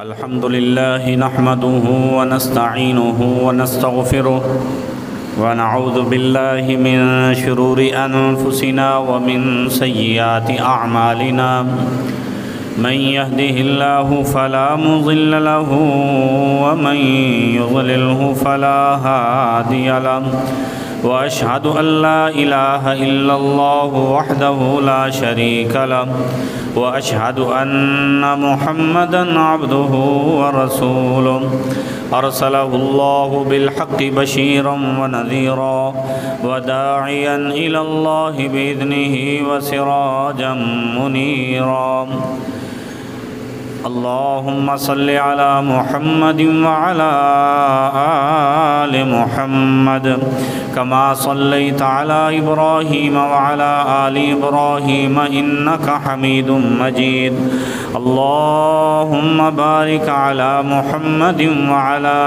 الحمد لله نحمده ونستعينه ونستغفره ونعوذ بالله من شرور أنفسنا ومن سيئات أعمالنا من يهده الله فلا مضل له ومن يضلله فلا هادي له وأشهد أن لا إله إلا الله وحده لا شريك له وأشهد أن محمدًا عبده ورسوله أرسله الله بالحق بشيرًا ونذيرًا وداعيًا إلى الله بإذنه وسراجًا منيرًا اللهم صل على محمد وعلى آل محمد كما صليت على إبراهيم وعلى آل إبراهيم إنك حميد مجيد اللهم بارك على محمد وعلى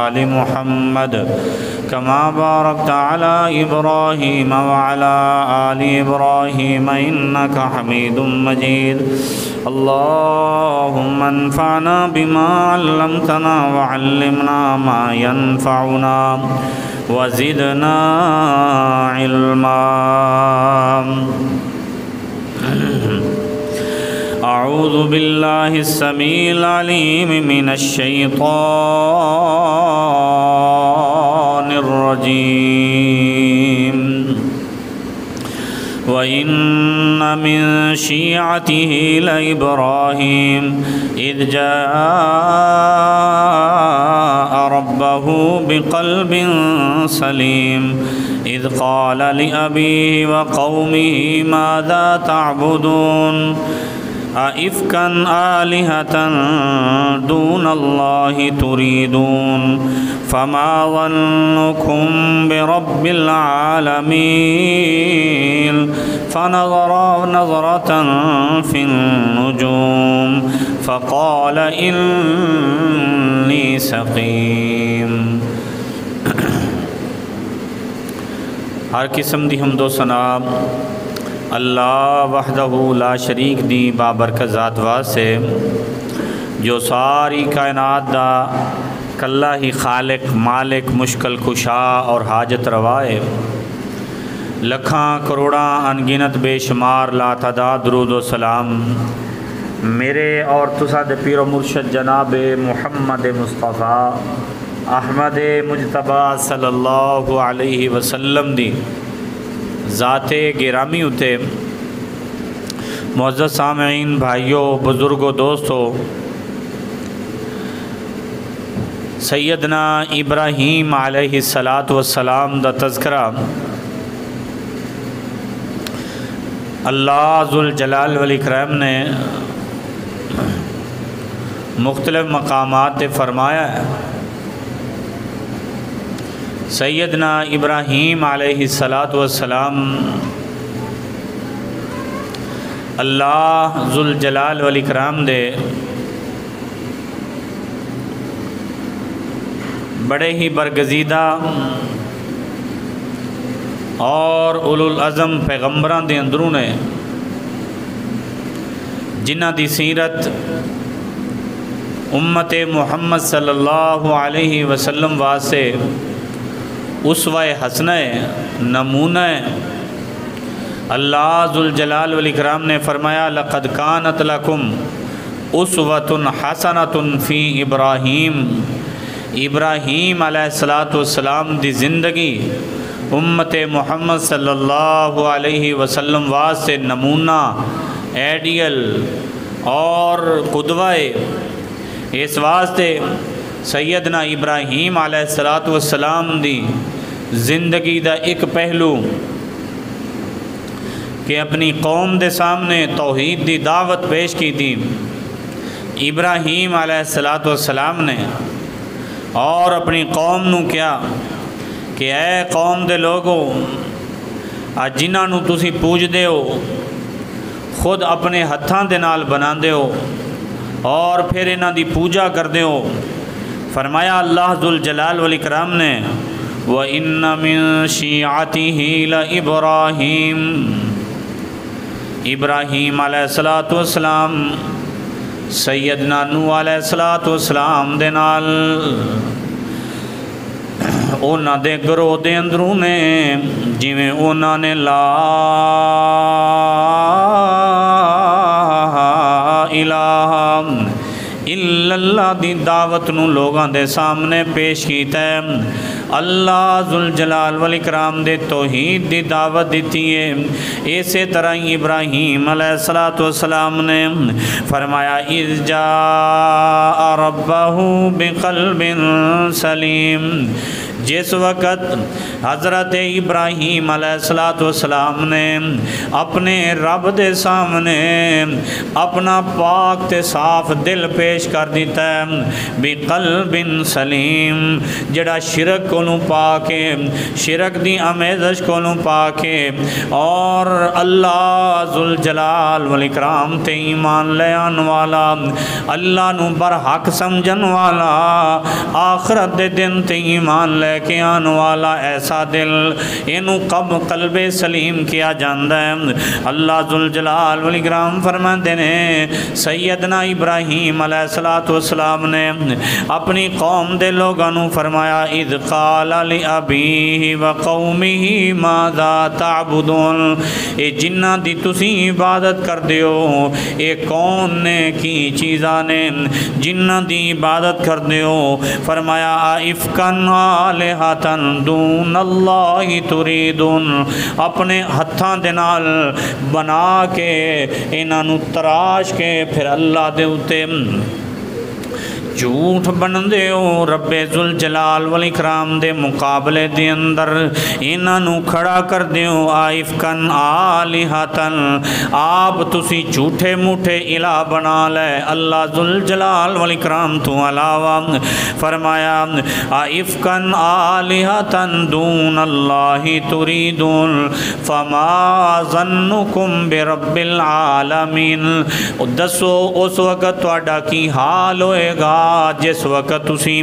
آل محمد كما باركت على إبراهيم وعلى آل إبراهيم إنك حميد مجيد اللهم انفعنا بما علمتنا وعلمنا ما ينفعنا وزدنا علما أعوذ بالله السميع العليم من الشيطان الرجيم وَإِنَّ مِن شِيعَتِهِ لَإِبْرَاهِيمَ إِذْ جَاءَ رَبَّهُ بِقَلْبٍ سَلِيمٍ إِذْ قَالَ لِأَبِيهِ وَقَوْمِهِ مَاذَا تَعْبُدُونَ أَئِفْكًا آلِهَةً دُونَ اللَّهِ تُرِيدُونَ فَمَا ظَنُّكُمْ بِرَبِّ الْعَالَمِينَ فَنَظَرَ نَظْرَةً فِي النُّجُومِ فَقَالَ إِنِّي سَقِيمٌ ہر قسم دی حمد و ثنا اللہ وحدہ لا شریک دی بابرکت ذات واسطے جو ساری کائنات دا کلہ ہی خالق مالک مشکل کشا اور حاجت روا ہے لکھاں کروڑاں انگنت بے شمار لا تعداد درود و سلام میرے اور تسا دے پیر و مرشد جناب محمد مصطفیٰ احمد مجتبیٰ صلی اللہ علیہ وسلم دی ذات گرامی ہوتے معزز سامعین بھائیوں بزرگوں دوستوں سیدنا ابراہیم علیہ السلام دا تذکرہ اللہ ذوالجلال والاکرام نے مختلف مقامات تے فرمایا ہے سیدنا ابراہیم علیہ السلام اللہ ذوالجلال والاکرام دے بڑے ہی برگزیدہ اور اولو العزم پیغمبران دے اندروں نے جنہ دی سیرت امت محمد صلی اللہ علیہ وسلم واسطے اسوہ حسنہ نمونہ اللہ ذوالجلال والاکرام نے فرمایا لقد کانت لکم اسوۃ حسنۃ فی ابراہیم ابراہیم علیہ السلام دی زندگی امت محمد صلی اللہ علیہ وسلم واسطے نمونہ ایڈیل اور قدوہ اس واسطے سیدنا ابراہیم علیہ السلام دی زندگی دا ایک پہلو کہ اپنی قوم دے سامنے توحید دی دعوت پیش کی تھی ابراہیم علیہ السلام نے اور اپنی قوم نو کیا کہ اے قوم دے لوگو جنہاں نو تسی پوج دے ہو خود اپنے ہتھاں دے نال بنا دے ہو اور پھر انہاں دی پوجا کر دے ہو فرمایا اللہ ذوالجلال والاکرام نے وَإِنَّ مِن شِيعَتِهِ لَإِبْرَاهِيمَ ابراہیم علیہ السلام سیدنا نوح علیہ السلام دے نال اونا دے گروہ دے اندروں نے جویں اونا نے لا الہ الا اللہ دی دعوت نو لوگاں دے سامنے پیش کیتا ہے، اللہ ذوالجلال والاکرام دے توحید دی دعوت دیتی ہے۔ اسی طرح ابراہیم علیہ السلام نے فرمایا اذ جاء ربہ بقلب سلیم، جس وقت حضرت ابراہیم علیہ السلام نے اپنے رب دے سامنے اپنا پاک تے صاف دل پیش کر دیتا ہے، بقلب سلیم، جڑا شرک کو پاکے، شرک دی امیزش کو پاکے، اور اللہ ذوالجلال والاکرام تے ایمان لے آن والا، اللہ نو برحق سمجھن والا، آخرت دے دن تے ایمان لے کے آن والا ایسا دل، انہوں قلب سلیم کیا جاندہ ہے۔ اللہ ذوالجلال والاکرام فرماتے ہیں سیدنا ابراہیم علیہ السلام نے اپنی قوم دے لوگوں فرمایا اذ قال لأبیہ وقومہ ماذا تعبدون، اے جنہ دی تسی عبادت کر دیو، اے کون نے کی چیزاں نے جنہ دی عبادت کر دیو، فرمایا افکن آلہتن دون اللہ تریدون، اپنے ہتھاں دے نال بنا کے انہاں نو تراش کے پھر اللہ دے اتے جھوٹ بن دیو، رب ذوالجلال والاکرام دے مقابلے دے اندر انہاں کھڑا کر دیو، آئفکن آلہتن، آپ تسی جھوٹے موٹے الہ بنا لے اللہ ذوالجلال والاکرام تو علاوہ، فرمایا آئفکن آلہتن دون اللہ تریدون فما ظنکم برب العالمین، دسو اس وقت تواڈا کی حال ہوئے گا جس وقت تسی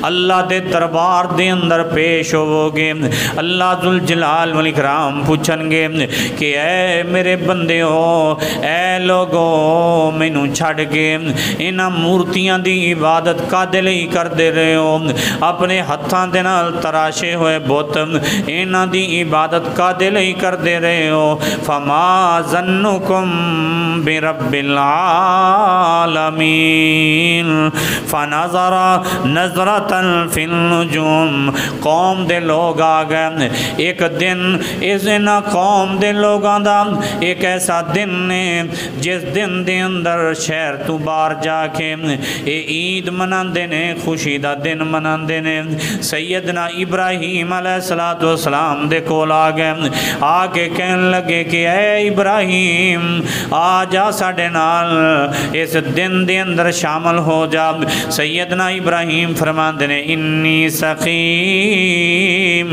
اللہ دے دربار دے اندر پیش ہوو گے، اللہ ذوالجلال والاکرام پوچھن گے کہ اے میرے بندے ہو، اے لوگو مینو چھڑ کے انہاں مورتیاں دی عبادت کادے لئی کر دے رہے ہو، اپنے ہتھاں دے نال تراشے ہوئے بت انہاں دی عبادت کادے لئی کر دے رہے ہو، فما ظنکم برب العالمین فنظر نظرۃ فی النجوم، قوم دے لوگ آ گئے ایک دن، اس دن قوم دے لوگاں دا ایک ایسا دن نے جس دن دے اندر شہر تو باہر جا کے اے عید مناندے نے، خوشی دا دن مناندے نے، سیدنا ابراہیم علیہ السلام دے کول آ گئے، آ کے کہنے لگے کہ اے ابراہیم آ جا ساڈے نال اس دن دے اندر شامل ہو جا۔ سیدنا ابراہیم فرماندے نے انی سقیم،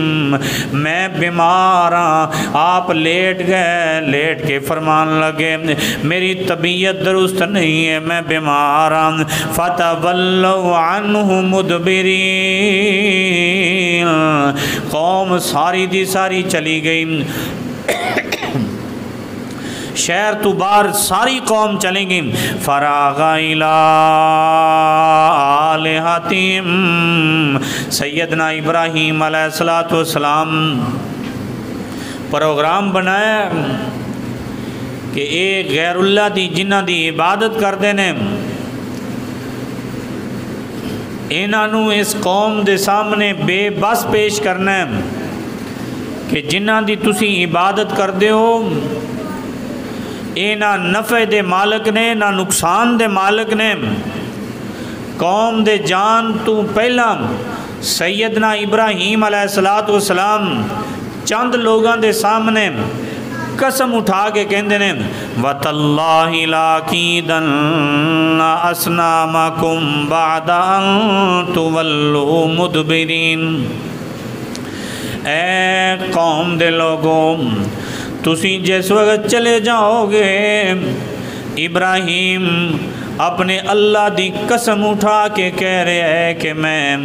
میں بیمار ہاں، آپ لیٹ گئے، لیٹ کے فرمان لگے میری طبیعت درست نہیں ہے، میں بیمار ہاں، فتولوا عنہ مدبرین، قوم ساری دی ساری چلی گئی، شہر تو باہر ساری قوم چلیں گی، فراغ الی آلہتہم، سیدنا ابراہیم علیہ السلام پروگرام بنایا کہ ایک غیر اللہ دی جنہ دی عبادت کر دینے، انہوں اس قوم دے سامنے بے بس پیش کرنا ہے کہ جنہ دی تسی عبادت کر دے ہو، اے نہ نفع دے مالک نے نہ نقصان دے مالک نے، قوم دے جان تو پہلا سیدنا ابراہیم علیہ السلام چند لوگاں دے سامنے قسم اٹھا کے کہندے نے وَتَاللَّهِ لَأَكِيدَنَّ أَصْنَامَكُمْ بَعْدَ أَن تُوَلُّوا مُدْبِرِينَ، اے قوم دے لوگوں تسی جس وقت چلے جاؤ گے ابراہیم اپنے اللہ دی قسم اٹھا کے کہہ رہے ہے کہ میں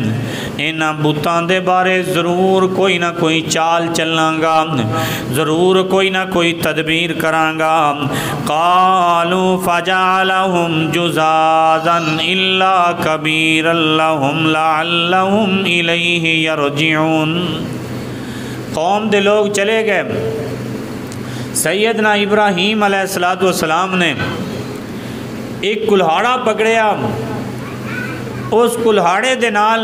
انہاں بتاں دے بارے ضرور کوئی نہ کوئی چال چلاں گا، ضرور کوئی نہ کوئی تدبیر کراں گا۔ قالوا فجعلهم جزازا الا کبیرا لهم لعلهم الیہ یرجعون۔ قوم دے لوگ چلے گئے، سیدنا ابراہیم علیہ السلام نے ایک کلہاڑا پکڑیا، اس کلہاڑے دے نال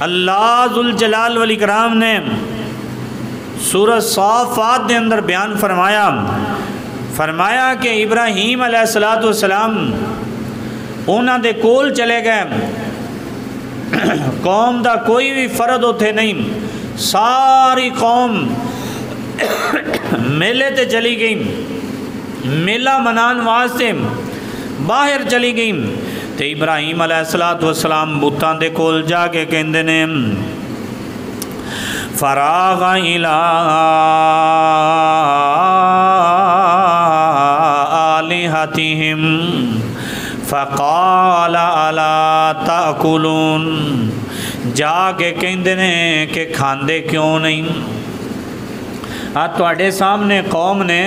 اللہ ذوالجلال والاکرام نے سورہ صافات دے اندر بیان فرمایا کہ ابراہیم علیہ السلام انہاں دے کول چلے گئے، قوم دا کوئی بھی فرد ہوتے نہیں، ساری قوم میلے تے چلی گئی، میلہ منان واسطے باہر چلی گئی، تے ابراہیم علیہ السلام بتاں دے کول جا کے کہندے نے فراغ الی آلہتہم فقال الا تاکلون، جا کے کہندے نے کہ کھاندے کیوں نہیں؟ تواڈے سامنے قوم نے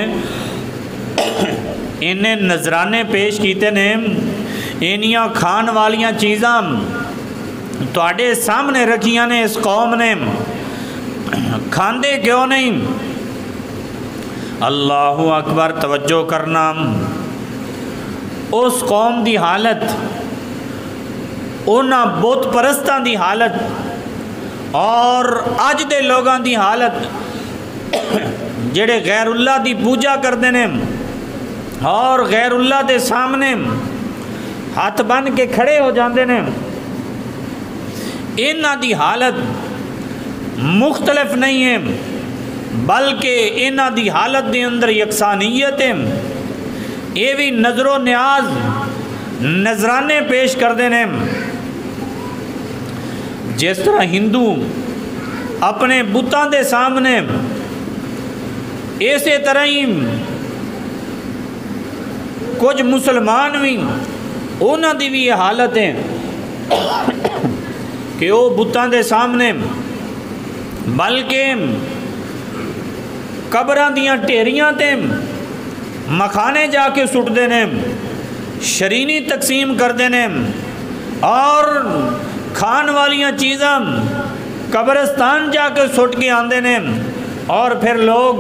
انہیں نذرانے پیش کیتے نے، انیاں کھان والیاں چیزاں تواڈے سامنے رکھیاں نے، اس قوم نے کھاندے کیوں نہیں؟ اللہ اکبر، توجہ کرنا، اس قوم دی حالت، انہاں بت پرستاں دی حالت اور اج دے لوگاں دی حالت جڑے غیر اللہ دی پوجا کردے نے اور غیر اللہ دے سامنے ہاتھ بن کے کھڑے ہو جاندے نے، انہاں دی حالت مختلف نہیں ہے، بلکہ انہاں دی حالت دے اندر یکسانیت ہے۔ یہ بھی نظر و نیاز نذرانے پیش کردے نے، جس طرح ہندو اپنے بتاں دے سامنے، اسی طرح ہی کچھ مسلمان بھی انہاں دی بھی یہ حالت ہے کہ وہ بتاں دے سامنے بلکہ قبراں دیاں ٹھیریاں تے مکھانے جا کے سٹ دے نے، شرینی تقسیم کر دے نے، اور کھان والیاں چیزاں قبرستان جا کے سٹ کے آندے نے، اور پھر لوگ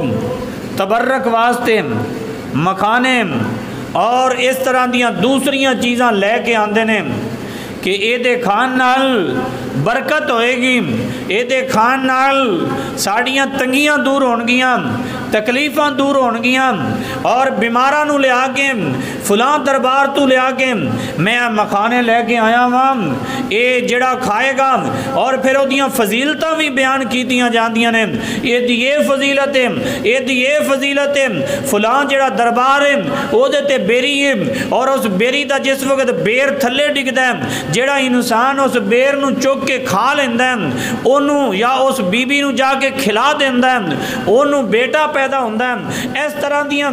تبرک واسطے مکھانے اور اس طرح دیاں دوسریاں چیزاں لے کے آندے نے کہ اے دے کھان نال برکت ہوئے گی، اے دے کھان نال ساڑیاں تنگیاں دور ہون گیاں، تکلیفاں دور ہون گیاں، اور بیماراں نو لے آگے فلاں دربار تو لے آگے میں مکھانے لے کے آیا ہاں، اے جڑا کھائے گا، اور پھر او دیاں فضیلتاں بھی بیان کیتیاں جاندیاں نے، اے دی یہ فضیلت ہے، اے دی یہ فضیلت ہے، فلاں جڑا دربار ہے او دے تے بیری ہے، اور اس بیری دا جس وقت بیر تھلے ڈگدا ہے، جڑا انسان اس بیر نو چک کے کھا لیندا ہے، اونوں یا اس بی بی نو جا کے کھلا دیندا ہے، اونوں بیٹا پیدا ہوندا ہے۔ اس طرح دیاں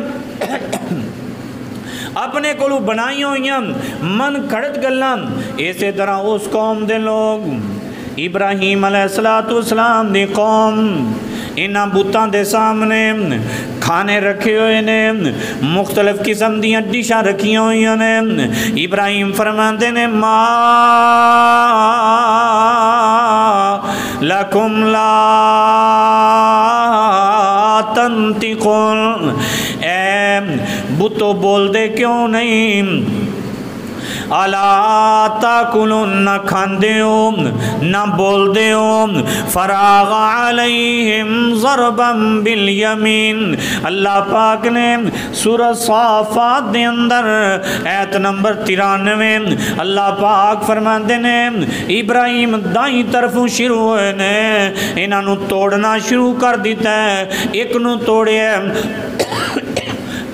اپنے کولو بنائی ہوئیاں من کھڑت گلاں، اسی طرح اس قوم دے لوگ، ابراہیم علیہ السلام دی قوم، انہاں بتاں دے سامنے کھانے رکھے ہوئے نے، مختلف قسم دیاں ڈشاں رکھیاں ہوئی نے۔ ابراہیم فرماندے نے ما لکم لا تنطقون، اے بتو بول دے کیوں نہیں؟ الا تاکلون، نہ کھاندے ہو نہ بول دے ہو۔ فراغ علیہم ضربا بالیمین، اللہ پاک نے سورہ صافات دے اندر ایت نمبر 93 اللہ پاک فرماندے نے ابراہیم دائیں طرفوں شروع ہوئے نے، انہاں نو توڑنا شروع کر دیتا ہے، ایک نو توڑے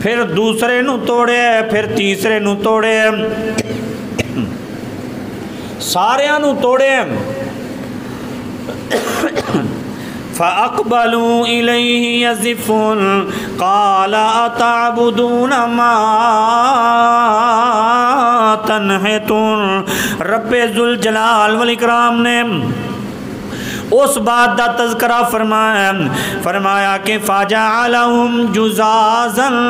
پھر دوسرے نو توڑے پھر تیسرے نو توڑے، ساریاں نو توڑے، فَأَقْبَلُوا إِلَيْهِ يَزِفُونَ قَالَ أَتَعْبُدُونَ مَا تَنْحِتُونَ۔ رب ذوالجلال والاکرام نے اس بات دا تذکرہ فرمایا کہ فَجَعَلَهُمْ جُزَازًا،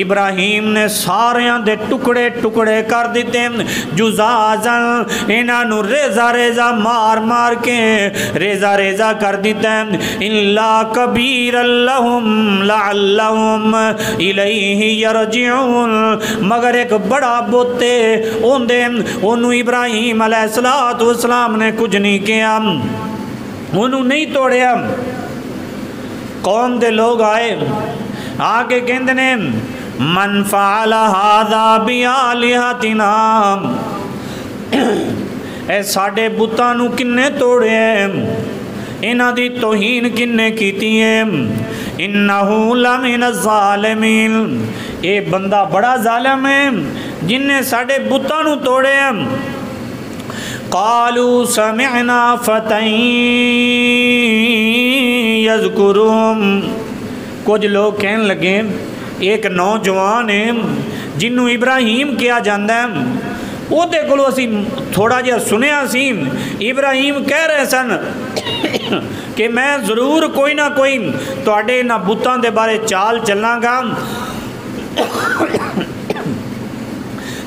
ابراہیم نے ساریاں دے ٹکڑے ٹکڑے کر دیتے، جُزَازًا انہاں نو ریزہ ریزہ مار کے ریزہ ریزہ کر دیتے، إِلَّا كَبِيرًا لَهُمْ لَعَلَّهُمْ إِلَيْهِ يَرْجِعُونَ، مگر ایک بڑا بوتے انہوں ابراہیم علیہ السلام نے کچھ نہیں کیا، انہوں نہیں توڑیا۔ قوم دے لوگ آئے آگے کہندے نے من فعل هذا بآلہتنا، اے ساڑے بتاں نو کنے توڑے ہیں، انہاں دی توہین کنے کیتی ہیں، انہو لمن الظالمین، اے بندہ بڑا ظالم ہے جن نے ساڑے بتاں نو توڑے ہیں۔ قالوا سمعنا فتى یذکرہم، کچھ لوگ کہنے لگے ایک نوجوان ہے جنہوں ابراہیم کیا جاندہ ہے، وہ دے کلو اسی تھوڑا جہا سنیا سی، ابراہیم کہہ رہے سن کہ میں ضرور کوئی نہ کوئی تواڈے نہ بتاں دے بارے چال چلاں گا،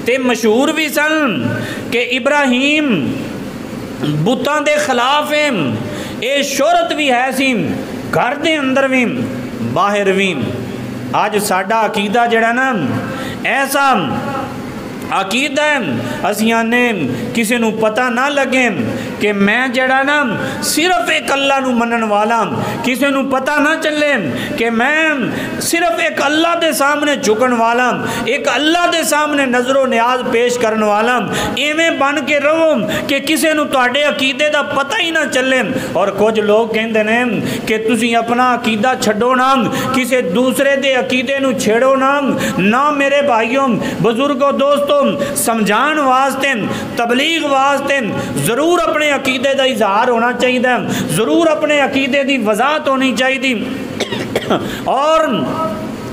تے مشہور بھی سن کہ ابراہیم بتاں دے خلاف ہیں، اے شہرت بھی ہے سی گھر دے اندر بھی باہر بھی۔ آج ساڈا عقیدہ جڑا نا ایسا عقیدہ ہے اسیاں نے کسی نو پتہ نہ لگے کہ میں جڑا نا صرف ایک اللہ نو منن والا، کسی نو پتہ نہ چلے کہ میں صرف ایک اللہ دے سامنے جھکن والا، ایک اللہ دے سامنے نظر و نیاز پیش کرن والا، ایویں بن کے رہو کہ کسی نو تواڈے عقیدے دا پتہ ہی نہ چلے۔ اور کچھ لوگ کہندے نے کہ تسی اپنا عقیدہ چھڈو نا، کسی دوسرے دے عقیدے نو چھیڑو نا۔ نہ میرے بھائیوں بزرگوں دوستوں، سمجھان واسطے تبلیغ واسطے ضرور اپنے عقیدے دا اظہار ہونا چاہیے، ضرور اپنے عقیدے دی وضاحت ہونی چاہیے، اور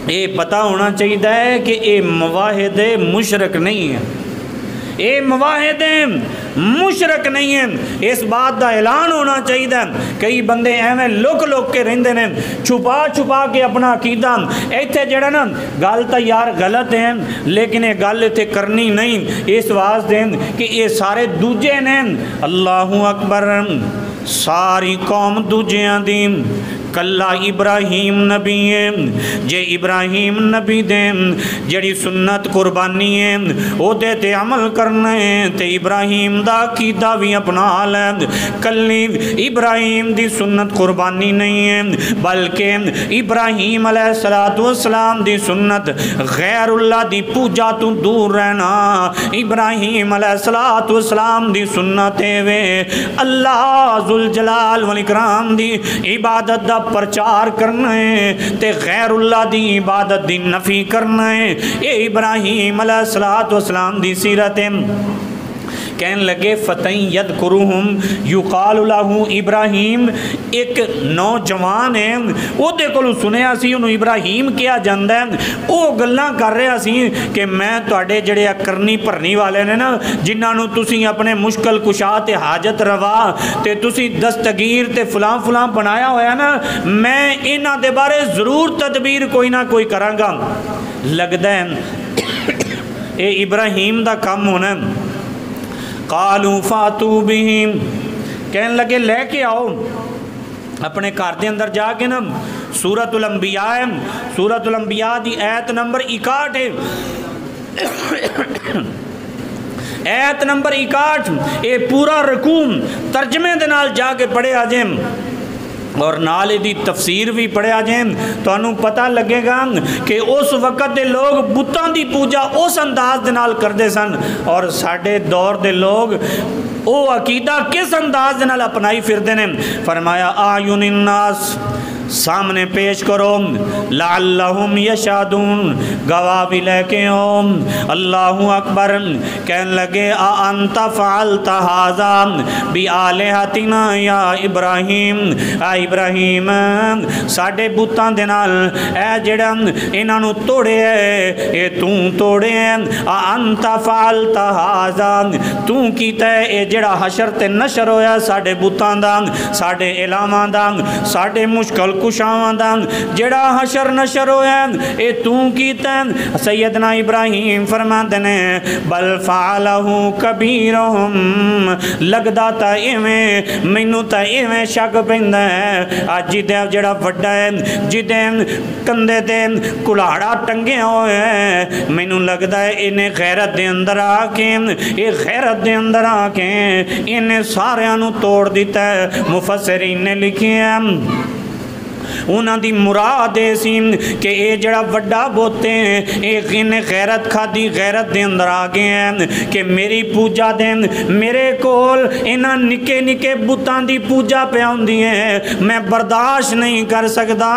یہ پتہ ہونا چاہیے کہ یہ مواحد مشرک نہیں ہے، یہ مواحد مشرک نہیں ہے، اس بات دا اعلان ہونا چاہیے۔ کئی بندے ایویں لک کے رہندے نے، چھپا کے اپنا عقیدہ، ایتھے جڑا نا گل تا یار غلط ہے لیکن یہ گل ایتھے کرنی نہیں، اس واسطے کہ یہ سارے دوجے نے۔ اللہ اکبر، ساری قوم دوجیاں دی، کلا ابراہیم نبی ہے، جے ابراہیم نبی دے جڑی سنت قربانی ہے او دے تے عمل کرنا ہے تے ابراہیم دا عقیدہ بھی اپنا لے، کلی ابراہیم دی سنت قربانی نہیں ہے بلکہ ابراہیم علیہ السلام دی سنت غیر اللہ دی پوجا تو دور رہنا، ابراہیم علیہ السلام دی سنت وے اللہ ذوالجلال والاکرام دی عبادت دا پرچار کرنا ہے تے غیر اللہ دی عبادت دی نفی کرنا ہے۔ اے ابراہیم علیہ السلام دی سیرت ہے۔ کہنے لگے فتیں یذکرہم یقال لہ ابراہیم، ایک نوجوان ہے وہ دے کولوں سنیا سی انہوں ابراہیم کیا جاندہ ہے، وہ گلاں کر رہا سی کہ میں تواڈے جڑے کرنی بھرنی والے نے نا جنہاں نو تسی اپنے مشکل کشا تے حاجت روا تے تسی دستگیر تے فلاں بنایا ہویا نا، میں انہاں دے بارے ضرور تدبیر کوئی نہ کوئی کراں گا۔ لگدا ہے اے ابراہیم دا کام ہونا۔ قالوا فاتوا بہم، کہنے لگے لے کے آؤ اپنے گھر دے اندر جا کے نا، سورۃ الانبیاء ہے، سورۃ الانبیاء دی آیت نمبر 61 ہے، آیت نمبر 61، اے پورا رکوع ترجمے دے نال جا کے پڑھے آ جائیں اور نالے دی تفسیر بھی پڑھیا جائیں تو انہوں پتہ لگے گا کہ اس وقت دے لوگ بتاں دی پوجا اس انداز دے نال کردے سن، اور ساڑھے دور دے لوگ او عقیدہ کس انداز دے نال اپنائی پھر دینے۔ فرمایا آیون الناس، سامنے پیش کرو لعلہم یشہدون گواہ بھی لے کے ہو اللہ اکبر کہنے لگے انت فعلت ھذا بآلہتنا یا ابراہیم اے ابراہیم ساڈے بتاں دے نال اے جڑا انہاں نو توڑے اے تو توڑے انت فعلت ھذا تو کیتا اے جڑا حشر تے نشر ہویا ساڈے بتاں دا ساڈے الہاں دا ساڈے مشکل کشاواں دا جڑا حشر نشر ہویا اے تو کیتا سیدنا ابراہیم فرماندے نے بل فعلہ کبیرہم لگدا تا ایویں مینوں تا ایویں شک پیندا ہے اج جڑا وڈا ہے جدے کندھے تے کلاڑا ٹنگیا ہویا ہے مینوں لگدا ہے انہیں غیرت دے اندر آ کے یہ غیرت دے اندر آ کے انہیں ساریاں نو توڑ دیتا ہے مفسرین نے لکھے ہیں انہاں دی مراد سی کہ اے جڑا وڈا بوتے ہیں انہیں غیرت کھادی غیرت دے اندر آگے ہیں کہ میری پوجا دیں میرے کول انہاں نکے نکے بتاں دی پوجا پہ ہوندی ہیں میں برداشت نہیں کر سکتا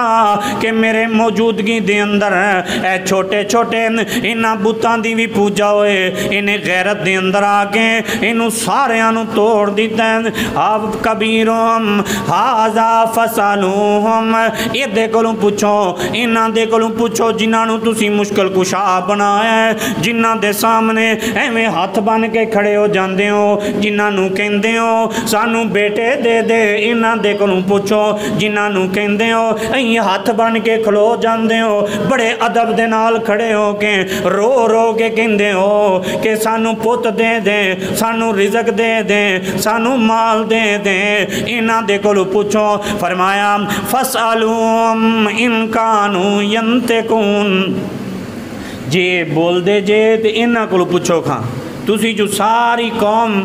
کہ میرے موجودگی دے اندر اے چھوٹے چھوٹے انہاں بتاں دی بھی پوجا ہوئے انہیں غیرت دے اندر آگے انہوں سارے انہوں توڑ دیتا ہے اب کبیرہم ھذا فسالوہم یہ دے کولوں پوچھو انہاں دے کولوں پوچھو جنہاں نو تسی مشکل کشا بنایا ہے جنہاں دے سامنے ایویں ہاتھ بن کے کھڑے ہو جاندے ہو جنہاں نو کہندے ہو سانو بیٹے دے دے انہاں دے کولوں پوچھو جنہاں نو کہندے ہو ایں ہاتھ بن کے کھلو جاندے ہو بڑے ادب دے نال کھڑے ہو کے رو رو کے کہندے ہو کہ سانو پت دے دے سانو رزق دے دے سانو مال دے دے انہاں دے کولوں پوچھو فرمایا فسألوا ان کانوا ینطقون جے بول دے جے تے انہاں کولوں پوچھو کھاں تسی جو ساری قوم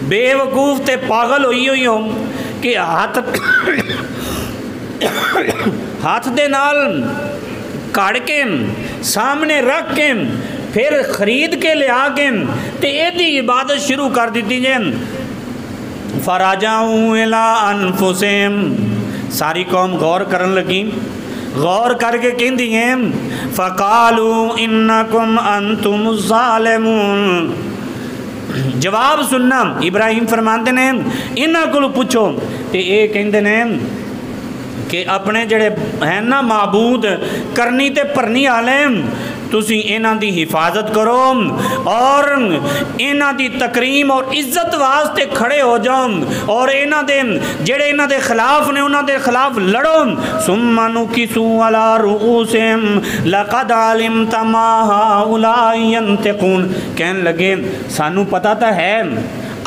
بے وقوف تے پاگل ہوئی ہو کہ ہاتھ دے نال کاڑ کے سامنے رکھ کے پھر خرید کے لے آگے تے ایدی عبادت شروع کر دیتی جائیں فراجعوا الى انفسهم ساری قوم غور کرن لگی غور کر کے کہندی ہیں فقالوا انکم انتم الظالمون جواب سننا ابراہیم فرماندے نے انہاں کولوں پوچھو تے اے کہندے نے کہ اپنے جڑے ہیں نا معبود کرنی تے پرنی عالم تسی انہاں دی حفاظت کرو اور انہاں دی تکریم اور عزت واسطے کھڑے ہو جاؤ اور انہاں دے جڑے انہاں دے خلاف نے انہاں دے خلاف لڑو ثم نکسوا علی رؤوسہم لقد علمت ما هؤلاء ينطقون کہنے لگے سانو پتہ تا ہے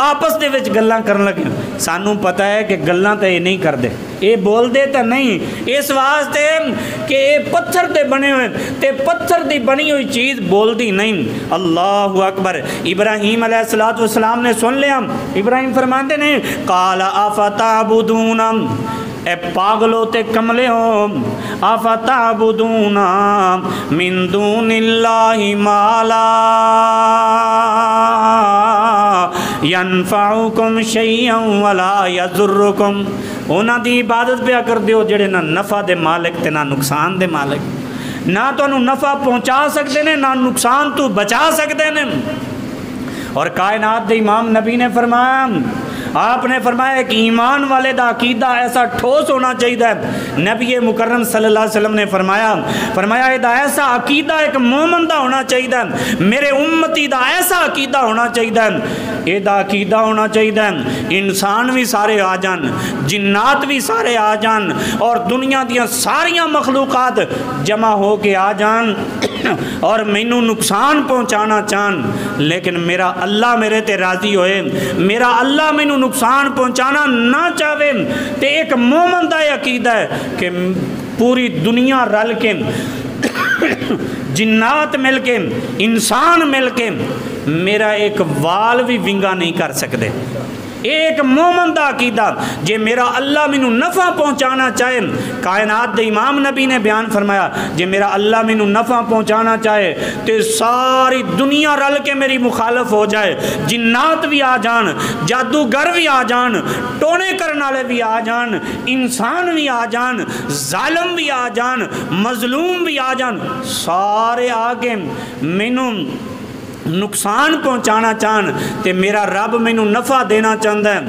آپس دے وچ گلاں کرن لگے سانو پتہ ہے کہ گلاں تے یہ نہیں کر دے یہ بول دے تے نہیں اس واسطے کہ یہ پتھر تے بنے ہوئے تے پتھر دی بنی ہوئی چیز بول دی نہیں اللہ اکبر ابراہیم علیہ السلام نے سن لیا ابراہیم فرماتے نے قال افتعبدون اے پاگلو تے کملے ہو افتعبدون من دون اللہ ما لا ینفعکم شیئا ولا یضرکم انہاں دی عبادت پہ کر دیو جڑے نہ نفع دے مالک تے نہ نقصان دے مالک نہ تو انہوں نفع پہنچا سکتے نے نہ نقصان تو بچا سکتے نے اور کائنات دے امام نبی نے فرمایا آپ نے فرمایا کہ ایمان والے دا عقیدہ ایسا ٹھوس ہونا چاہیے نبی مکرم صلی اللہ علیہ وسلم نے فرمایا یہ دا ایسا عقیدہ ایک مومن دا ہونا چاہیے میرے امتی دا ایسا عقیدہ ہونا چاہیے یہ دا عقیدہ ہونا چاہیے انسان بھی سارے آ جان جنات بھی سارے آ جان اور دنیا دیا ساریاں مخلوقات جمع ہو کے آ جان اور مینوں نقصان پہنچانا چاہن لیکن میرا اللہ میرے تے راضی ہوئے میرا اللہ مینوں نقصان پہنچانا نہ چاہے تے ایک مومن دا عقیدہ ہے کہ پوری دنیا رل کے جنات مل کے انسان مل کے میرا ایک وال بھی ونگا نہیں کر سکتے ایک مومن دا عقیدہ جے میرا اللہ مینوں نفع پہنچانا چاہے، کائنات دے امام نبی نے بیان فرمایا جے میرا اللہ مینوں نفع پہنچانا چاہے تے ساری دنیا رل کے میری مخالف ہو جائے، جنات بھی آ جان، جادوگر بھی آ جان، ٹونے کرنے والے بھی آ جان، انسان بھی آ جان، ظالم بھی آ جان، مظلوم بھی آ جان، سارے آگے مینوں نقصان پہنچانا چاہن تے میرا رب مینوں نفع دینا چاہتا ہے،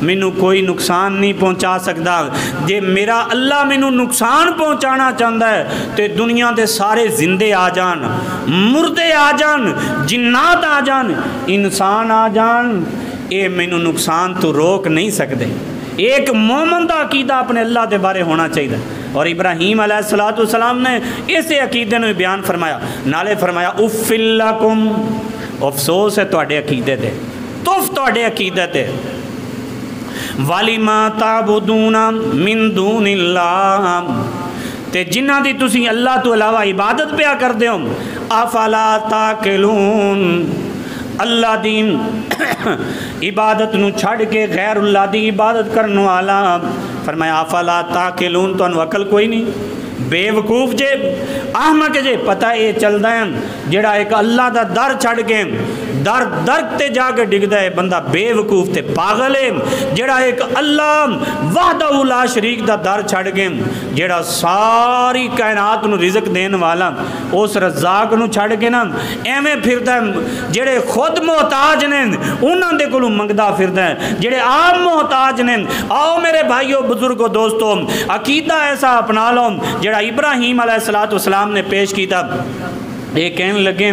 مینوں کوئی نقصان نہیں پہنچا سکتا۔ جے میرا اللہ مینوں نقصان پہنچانا چاہتا ہے تے دنیا دے سارے زندے آ جان، مردے آ جان، جنات آ جان، انسان آ جان، اے مینوں نقصان تو روک نہیں سکتے۔ ایک مومن دا عقیدہ اپنے اللہ دے بارے ہونا چاہیے، اور ابراہیم علیہ السلام نے اسے عقیدے نے بیان فرمایا، نالے فرمایا اف لکم، افسوس ہے تواڈے عقیدے تے، تف تواڈے عقیدے تے، وَلِمَا تَعْبُدُونَ مِن دُونِ اللَّهِ، تے جنہ دی تسی اللہ تو علاوہ عبادت پیا کر دیو، افلا تاکلون، اللہ دین عبادت نو چھڑ کے غیر اللہ دی عبادت کرنے والا، فرمایا افلا تاکلون، تو عقل کوئی نہیں، بے وقوف جے، احمق جے، پتہ یہ چلتا ہے جڑا ایک اللہ دا در چھڑ کے در تے جا کے ڈگدا ہے بندہ بے وقوف تے پاگل ہے، جڑا ایک اللہ وحدہ لا شریک دا در چھڑ کے جڑا ساری کائنات نو رزق دین والا اس رزاق نو چھڑ کے نا ایویں پھردا ہے، جڑے خود محتاج نے انہاں دے کولوں منگدا پھردا ہے، جڑے عام محتاج نے۔ آؤ میرے بھائیو بزرگو دوستو، عقیدہ ایسا اپنا لو جڑا ابراہیم علیہ السلام نے پیش کیتا۔ یہ کہنے لگے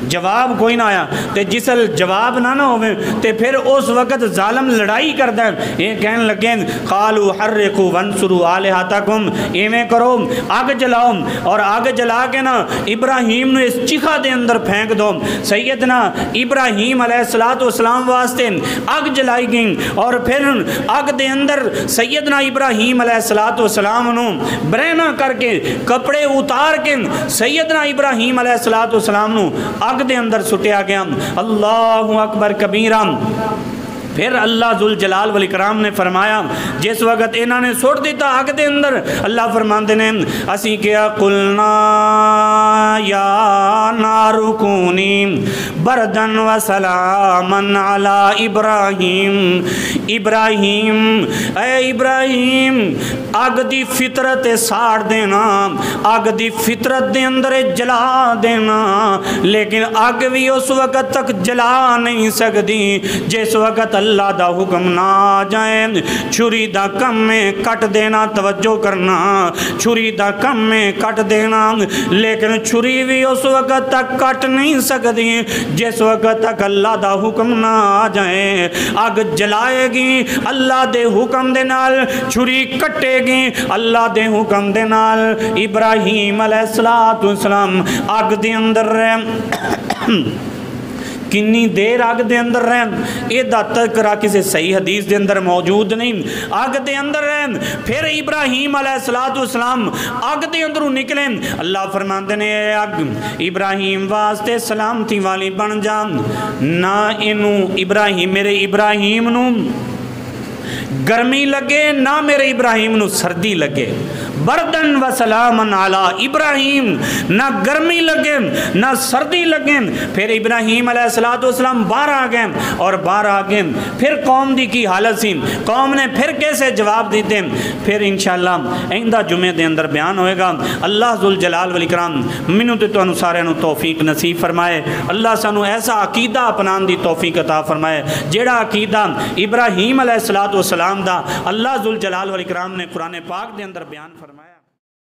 جواب کوئی نہ آیا، تے جسل جواب نہ ہوئے تے پھر اس وقت ظالم لڑائی کرتا ہے، یہ کہنے لگے قالوا حرقوا وانصروا آلہتکم، ایویں کرو آگ جلاؤ اور آگ جلا کے نا ابراہیم نے اس چیخا دے اندر پھینک دو۔ سیدنا ابراہیم علیہ السلام واسطے آگ جلائی گئی، اور پھر آگ دے اندر سیدنا ابراہیم علیہ السلام نو برہنہ کر کے کپڑے اتار کے سیدنا ابراہیم علیہ السلام نو آگ دے اندر سٹیا گیا۔ اللہ اکبر کبیرہ۔ پھر اللہ ذوالجلال والاکرام نے فرمایا جس وقت انہوں نے سٹ دیتا آگ دے اندر، اللہ فرماندے نے اسی کیا قلنا یا نار کونی بردن و سلامن علی ابراہیم، ابراہیم اے ابراہیم آگ دی فطرت ساڑ دینا، آگ دی فطرت دے اندر جلا دینا، لیکن آگ بھی اس وقت تک جلا نہیں سکتی جس وقت اللہ دا حکم نہ آ جائے۔ چھری دا کم میں کٹ دینا، توجہ کرنا، چھری دا کم میں کٹ دینا، لیکن چھری بھی اس وقت تک کٹ نہیں سکتی جس وقت تک اللہ دا حکم نہ آ جائے۔ آگ جلائے گی اللہ دے حکم دے نال، چھری کٹے گی اللہ دے حکم دے نال۔ ابراہیم علیہ السلام آگ دے اندر رہے، کنی دیر آگ دے اندر رہن، یہ دا تذکرہ کسی صحیح حدیث دے اندر موجود نہیں، آگ دے اندر رہن۔ پھر ابراہیم علیہ السلام آگ دے اندروں نکلیں، اللہ فرماندے نے اے آگ ابراہیم واسطے سلامتی والی بن جا، نہ انہوں ابراہیم میرے ابراہیم نو گرمی لگے نہ میرے ابراہیم نو سردی لگے، بردن و سلامن علی ابراہیم، نہ گرمی لگے نہ سردی لگے۔ پھر ابراہیم علیہ السلام باہر آ گئے، اور باہر آ گئے پھر قوم دی کی حالت سی، قوم نے پھر کیسے جواب دیتے پھر انشاءاللہ آئندہ جمعے دے اندر بیان ہوئے گا۔ اللہ ذوالجلال والاکرام منوں تے تانوں سارے نوں توفیق نصیب فرمائے، اللہ سانوں ایسا عقیدہ اپنان دی توفیق عطا فرمائے جیڑا عقیدہ ابراہیم علیہ السلام دا اللہ ذوالجلال والاکرام نے قرآن پاک دے اندر بیان فرمایا۔